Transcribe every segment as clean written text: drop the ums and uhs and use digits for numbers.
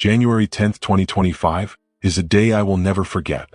January 10th, 2025, is a day I will never forget.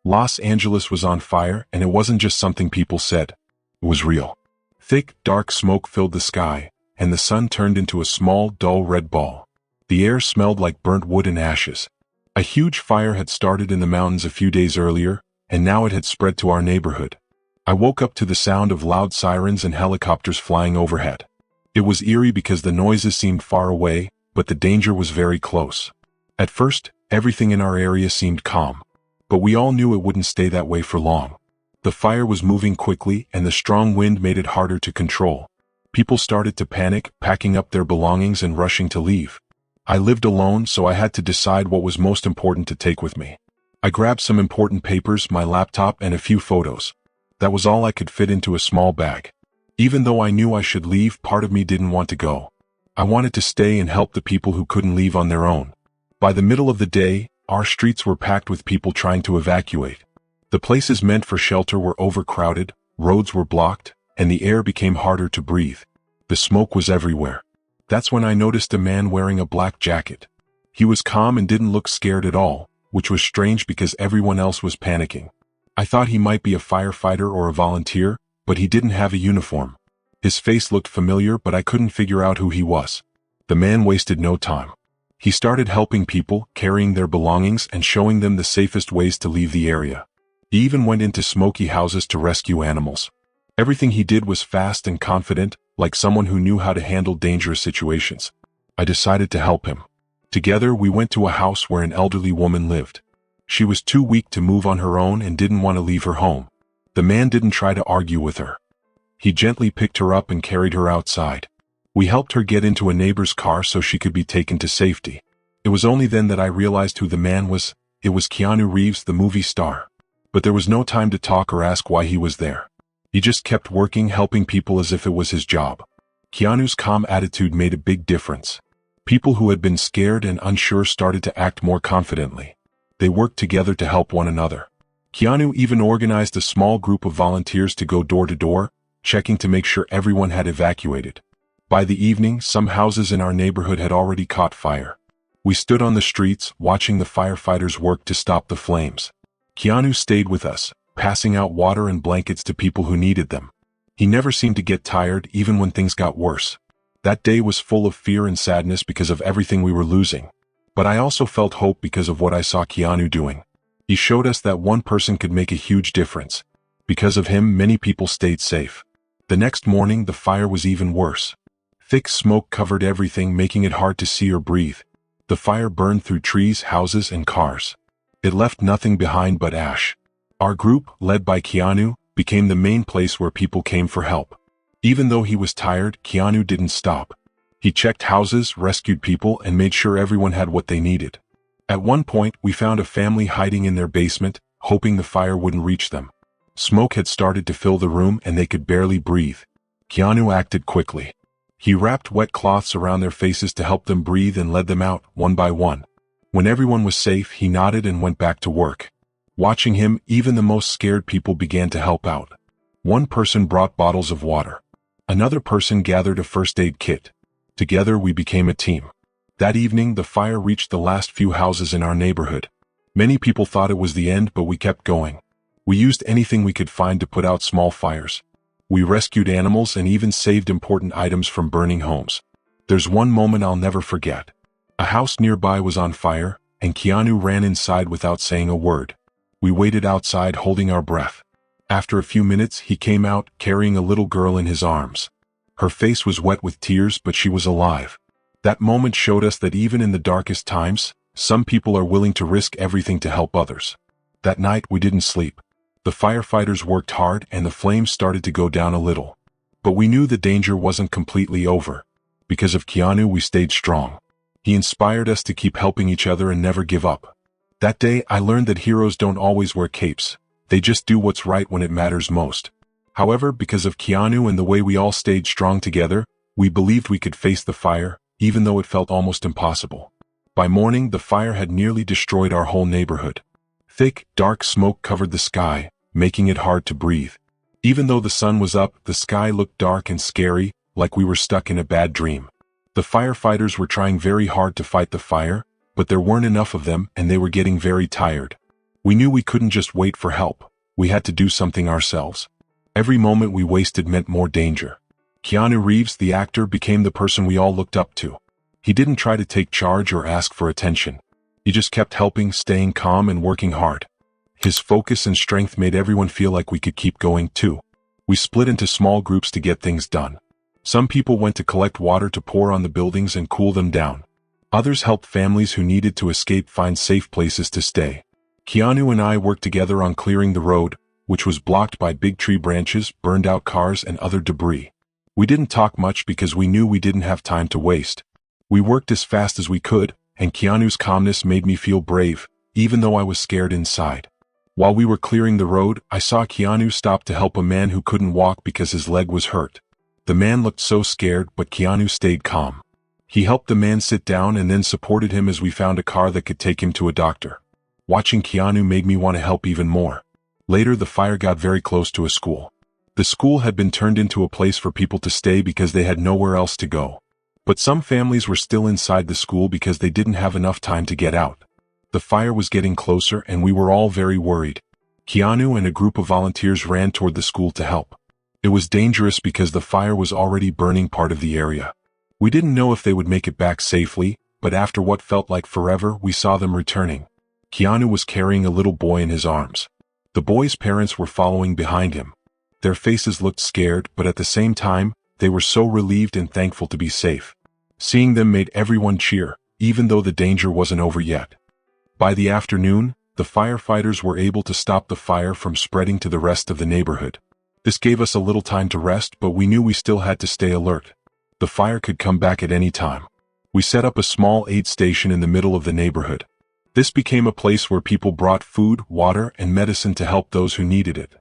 Los Angeles was on fire, and it wasn't just something people said. It was real. Thick, dark smoke filled the sky, and the sun turned into a small, dull red ball. The air smelled like burnt wood and ashes. A huge fire had started in the mountains a few days earlier, and now it had spread to our neighborhood. I woke up to the sound of loud sirens and helicopters flying overhead. It was eerie because the noises seemed far away, but the danger was very close. At first, everything in our area seemed calm, but we all knew it wouldn't stay that way for long. The fire was moving quickly, and the strong wind made it harder to control. People started to panic, packing up their belongings and rushing to leave. I lived alone, so I had to decide what was most important to take with me. I grabbed some important papers, my laptop, and a few photos. That was all I could fit into a small bag. Even though I knew I should leave, part of me didn't want to go. I wanted to stay and help the people who couldn't leave on their own. By the middle of the day, our streets were packed with people trying to evacuate. The places meant for shelter were overcrowded, roads were blocked, and the air became harder to breathe. The smoke was everywhere. That's when I noticed a man wearing a black jacket. He was calm and didn't look scared at all, which was strange because everyone else was panicking. I thought he might be a firefighter or a volunteer, but he didn't have a uniform. His face looked familiar, but I couldn't figure out who he was. The man wasted no time. He started helping people, carrying their belongings and showing them the safest ways to leave the area. He even went into smoky houses to rescue animals. Everything he did was fast and confident, like someone who knew how to handle dangerous situations. I decided to help him. Together, we went to a house where an elderly woman lived. She was too weak to move on her own and didn't want to leave her home. The man didn't try to argue with her. He gently picked her up and carried her outside. We helped her get into a neighbor's car so she could be taken to safety. It was only then that I realized who the man was. It was Keanu Reeves, the movie star. But there was no time to talk or ask why he was there. He just kept working, helping people as if it was his job. Keanu's calm attitude made a big difference. People who had been scared and unsure started to act more confidently. They worked together to help one another. Keanu even organized a small group of volunteers to go door to door, checking to make sure everyone had evacuated. By the evening, some houses in our neighborhood had already caught fire. We stood on the streets, watching the firefighters work to stop the flames. Keanu stayed with us, passing out water and blankets to people who needed them. He never seemed to get tired, even when things got worse. That day was full of fear and sadness because of everything we were losing. But I also felt hope because of what I saw Keanu doing. He showed us that one person could make a huge difference. Because of him, many people stayed safe. The next morning, the fire was even worse. Thick smoke covered everything, making it hard to see or breathe. The fire burned through trees, houses, and cars. It left nothing behind but ash. Our group, led by Keanu, became the main place where people came for help. Even though he was tired, Keanu didn't stop. He checked houses, rescued people, and made sure everyone had what they needed. At one point, we found a family hiding in their basement, hoping the fire wouldn't reach them. Smoke had started to fill the room and they could barely breathe. Keanu acted quickly. He wrapped wet cloths around their faces to help them breathe and led them out, one by one. When everyone was safe, he nodded and went back to work. Watching him, even the most scared people began to help out. One person brought bottles of water. Another person gathered a first aid kit. Together, we became a team. That evening, the fire reached the last few houses in our neighborhood. Many people thought it was the end, but we kept going. We used anything we could find to put out small fires. We rescued animals and even saved important items from burning homes. There's one moment I'll never forget. A house nearby was on fire, and Keanu ran inside without saying a word. We waited outside holding our breath. After a few minutes, he came out, carrying a little girl in his arms. Her face was wet with tears, but she was alive. That moment showed us that even in the darkest times, some people are willing to risk everything to help others. That night, we didn't sleep. The firefighters worked hard and the flames started to go down a little. But we knew the danger wasn't completely over. Because of Keanu, we stayed strong. He inspired us to keep helping each other and never give up. That day, I learned that heroes don't always wear capes. They just do what's right when it matters most. However, because of Keanu and the way we all stayed strong together, we believed we could face the fire, even though it felt almost impossible. By morning, the fire had nearly destroyed our whole neighborhood. Thick, dark smoke covered the sky, making it hard to breathe. Even though the sun was up, the sky looked dark and scary, like we were stuck in a bad dream. The firefighters were trying very hard to fight the fire, but there weren't enough of them and they were getting very tired. We knew we couldn't just wait for help. We had to do something ourselves. Every moment we wasted meant more danger. Keanu Reeves, the actor, became the person we all looked up to. He didn't try to take charge or ask for attention. He just kept helping, staying calm and working hard. His focus and strength made everyone feel like we could keep going too. We split into small groups to get things done. Some people went to collect water to pour on the buildings and cool them down. Others helped families who needed to escape find safe places to stay. Keanu and I worked together on clearing the road, which was blocked by big tree branches, burned out cars, and other debris. We didn't talk much because we knew we didn't have time to waste. We worked as fast as we could, and Keanu's calmness made me feel brave, even though I was scared inside. While we were clearing the road, I saw Keanu stop to help a man who couldn't walk because his leg was hurt. The man looked so scared, but Keanu stayed calm. He helped the man sit down and then supported him as we found a car that could take him to a doctor. Watching Keanu made me want to help even more. Later, the fire got very close to a school. The school had been turned into a place for people to stay because they had nowhere else to go. But some families were still inside the school because they didn't have enough time to get out. The fire was getting closer and we were all very worried. Keanu and a group of volunteers ran toward the school to help. It was dangerous because the fire was already burning part of the area. We didn't know if they would make it back safely, but after what felt like forever, we saw them returning. Keanu was carrying a little boy in his arms. The boy's parents were following behind him. Their faces looked scared, but at the same time, they were so relieved and thankful to be safe. Seeing them made everyone cheer, even though the danger wasn't over yet. By the afternoon, the firefighters were able to stop the fire from spreading to the rest of the neighborhood. This gave us a little time to rest, but we knew we still had to stay alert. The fire could come back at any time. We set up a small aid station in the middle of the neighborhood. This became a place where people brought food, water, and medicine to help those who needed it.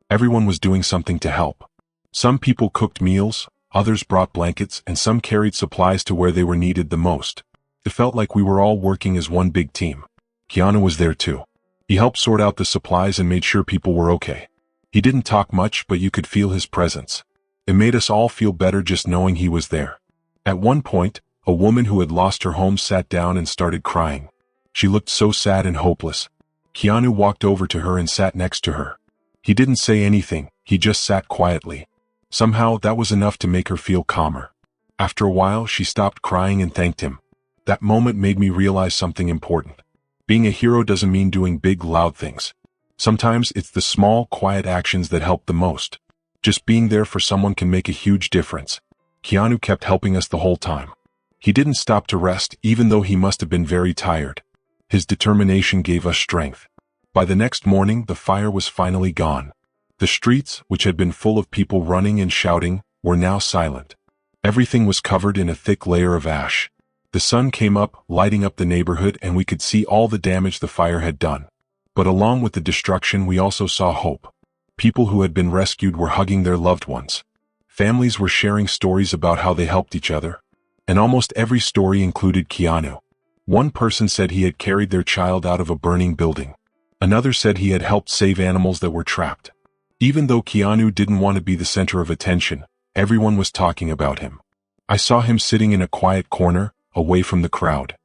Everyone was doing something to help. Some people cooked meals, others brought blankets, and some carried supplies to where they were needed the most. It felt like we were all working as one big team. Keanu was there too. He helped sort out the supplies and made sure people were okay. He didn't talk much, but you could feel his presence. It made us all feel better just knowing he was there. At one point, a woman who had lost her home sat down and started crying. She looked so sad and hopeless. Keanu walked over to her and sat next to her. He didn't say anything, he just sat quietly. Somehow, that was enough to make her feel calmer. After a while, she stopped crying and thanked him. That moment made me realize something important. Being a hero doesn't mean doing big, loud things. Sometimes it's the small, quiet actions that help the most. Just being there for someone can make a huge difference. Keanu kept helping us the whole time. He didn't stop to rest, even though he must have been very tired. His determination gave us strength. By the next morning, the fire was finally gone. The streets, which had been full of people running and shouting, were now silent. Everything was covered in a thick layer of ash. The sun came up, lighting up the neighborhood, and we could see all the damage the fire had done. But along with the destruction, we also saw hope. People who had been rescued were hugging their loved ones. Families were sharing stories about how they helped each other. And almost every story included Keanu. One person said he had carried their child out of a burning building. Another said he had helped save animals that were trapped. Even though Keanu didn't want to be the center of attention, everyone was talking about him. I saw him sitting in a quiet corner, away from the crowd.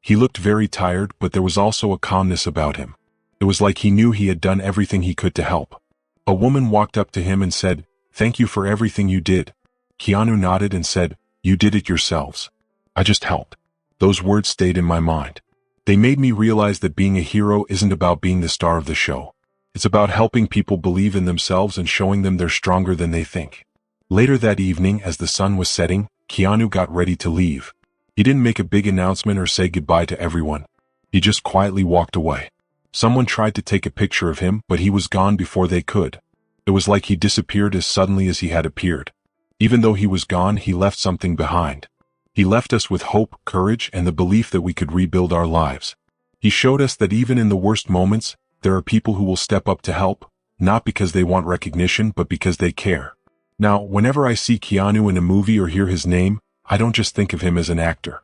He looked very tired, but there was also a calmness about him. It was like he knew he had done everything he could to help. A woman walked up to him and said, "Thank you for everything you did." Keanu nodded and said, "You did it yourselves. I just helped." Those words stayed in my mind. They made me realize that being a hero isn't about being the star of the show. It's about helping people believe in themselves and showing them they're stronger than they think. Later that evening, as the sun was setting, Keanu got ready to leave. He didn't make a big announcement or say goodbye to everyone. He just quietly walked away. Someone tried to take a picture of him, but he was gone before they could. It was like he disappeared as suddenly as he had appeared. Even though he was gone, he left something behind. He left us with hope, courage, and the belief that we could rebuild our lives. He showed us that even in the worst moments, there are people who will step up to help, not because they want recognition, but because they care. Now, whenever I see Keanu in a movie or hear his name, I don't just think of him as an actor.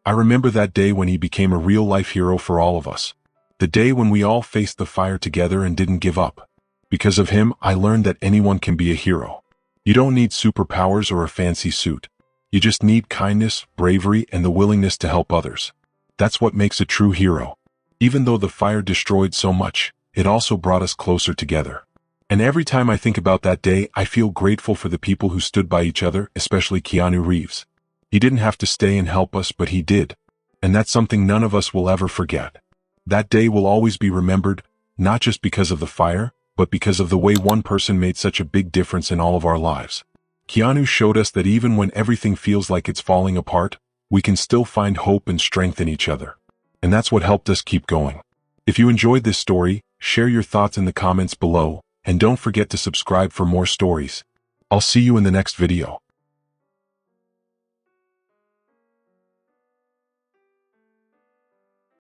I remember that day when he became a real-life hero for all of us. The day when we all faced the fire together and didn't give up. Because of him, I learned that anyone can be a hero. You don't need superpowers or a fancy suit. You just need kindness, bravery, and the willingness to help others. That's what makes a true hero. Even though the fire destroyed so much, it also brought us closer together. And every time I think about that day, I feel grateful for the people who stood by each other, especially Keanu Reeves. He didn't have to stay and help us, but he did. And that's something none of us will ever forget. That day will always be remembered, not just because of the fire, but because of the way one person made such a big difference in all of our lives. Keanu showed us that even when everything feels like it's falling apart, we can still find hope and strength in each other. And that's what helped us keep going. If you enjoyed this story, share your thoughts in the comments below, and don't forget to subscribe for more stories. I'll see you in the next video.